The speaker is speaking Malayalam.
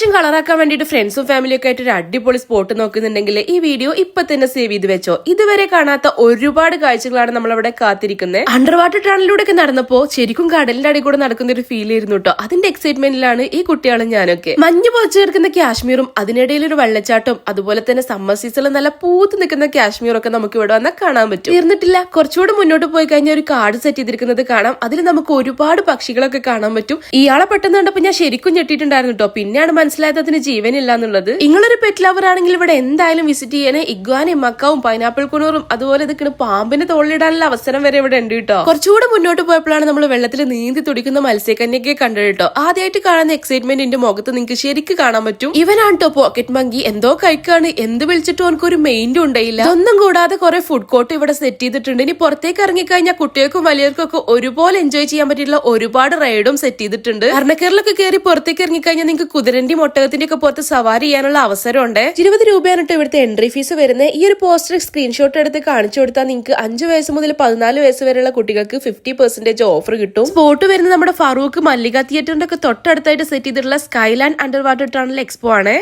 ലൊക്കേഷൻ കളറാക്കാൻ വേണ്ടിയിട്ട് ഫ്രണ്ട്സും ഫാമിലിയും ഒക്കെ ആയിട്ട് ഒരു അടിപൊളി സ്പോട്ട് നോക്കുന്നുണ്ടെങ്കിൽ ഈ വീഡിയോ ഇപ്പൊ തന്നെ സേവ് ചെയ്ത് വെച്ചോ. ഇതുവരെ കാണാത്ത ഒരുപാട് കാഴ്ചകളാണ് നമ്മളവിടെ കാത്തിരിക്കുന്നത്. അണ്ടർ വാട്ടർ ടണലിലൂടെ ഒക്കെ നടന്നപ്പോ ശരിക്കും കടലിന്റെ അടി കൂടെ നടക്കുന്ന ഒരു ഫീൽ ആയിരുന്നു കേട്ടോ. അതിന്റെ എക്സൈറ്റ്മെന്റിലാണ് ഈ കുട്ടികളും ഞാനൊക്കെ. മഞ്ഞ് പൊതിച്ചു കിടക്കുന്ന കാശ്മീറും അതിനിടയിൽ ഒരു വെള്ളച്ചാട്ടവും അതുപോലെ തന്നെ സമ്മർ സീസണിൽ നല്ല പൂത്ത് നിൽക്കുന്ന കാശ്മീറും ഒക്കെ നമുക്ക് ഇവിടെ വന്നാൽ കാണാൻ പറ്റും. തീർന്നിട്ടില്ല, കുറച്ചുകൂടെ മുന്നോട്ട് പോയി കഴിഞ്ഞാൽ ഒരു കാട് സെറ്റ് ചെയ്തിരിക്കുന്നത് കാണാം. അതിൽ നമുക്ക് ഒരുപാട് പക്ഷികളൊക്കെ കാണാൻ പറ്റും. ഇയാളെ പെട്ടെന്ന് കണ്ടപ്പോ ഞാൻ ശരിക്കും ഞെട്ടിയിട്ടുണ്ടായിരുന്നു കേട്ടോ. പിന്നെയാണ് മനസ്സിലായത് അതിന് ജീവനില്ല എന്നുള്ളത്. നിങ്ങളൊരു പെറ്റ് ലവർ ആണെങ്കിൽ ഇവിടെ എന്തായാലും വിസിറ്റ് ചെയ്യാന് ഇഗ്വാനും മക്കാവും പൈനാപ്പിൾ കുണൂറും അതുപോലെ ഇതൊക്കെ പാമ്പിന് തോളിലിടാനുള്ള അവസരം വരെ ഇവിടെ ഉണ്ട് കേട്ടോ. കുറച്ചുകൂടെ മുന്നോട്ട് പോയപ്പോഴാണ് നമ്മൾ വെള്ളത്തിൽ നീന്തി തുടിക്കുന്ന മത്സ്യക്കന്യൊക്കെ കണ്ടത് കേട്ടോ. ആദ്യമായിട്ട് കാണുന്ന എക്സൈറ്റ്മെന്റ് എന്റെ മുഖത്ത് നിങ്ങൾക്ക് ശരിക്കും കാണാൻ പറ്റും. ഇവനാണ് കേട്ടോ പോക്കറ്റ് മങ്കി. എന്തോ കഴിക്കാണ്, എന്ത് വിളിച്ചിട്ടും അവർക്ക് ഒരു മെയിൻറ്റും ഉണ്ടായില്ല. ഇതൊന്നും കൂടാതെ കുറെ ഫുഡ് കോർട്ട് ഇവിടെ സെറ്റ് ചെയ്തിട്ടുണ്ട്. ഇനി പുറത്തേക്ക് ഇറങ്ങിക്കഴിഞ്ഞാൽ കുട്ടികൾക്കും വലിയവർക്കും ഒക്കെ ഒരുപോലെ എൻജോയ് ചെയ്യാൻ പറ്റിയിട്ടുള്ള ഒരുപാട് റൈഡും സെറ്റ് ചെയ്തിട്ടുണ്ട്. അർണക്കേറിലൊക്കെ കയറി പുറത്തേക്ക് ഇറങ്ങിക്കഴിഞ്ഞാൽ നിങ്ങൾക്ക് കുതിരന്റെ ഒട്ടകത്തിന്റെ ഒക്കെ പുറത്ത് സവാരി ചെയ്യാനുള്ള അവസരമുണ്ട്. 20 രൂപയാണ് കേട്ടോ ഇവിടുത്തെ എൻട്രി ഫീസ് വരുന്നത്. ഈ ഒരു പോസ്റ്റർ സ്ക്രീൻഷോട്ട് എടുത്ത് കാണിച്ചു കൊടുത്താൽ നിങ്ങൾക്ക് 5 വയസ്സ് മുതൽ 14 വയസ്സ് വരെയുള്ള കുട്ടികൾക്ക് 50% ഓഫർ കിട്ടും. സ്പോട്ട് വരുന്നത് നമ്മുടെ ഫറൂഖ് മല്ലിക തിയേറ്ററിന്റെ ഒക്കെ തൊട്ടടുത്തായിട്ട് സെറ്റ് ചെയ്തിട്ടുള്ള Skyland under water tunnel expo ആണ്.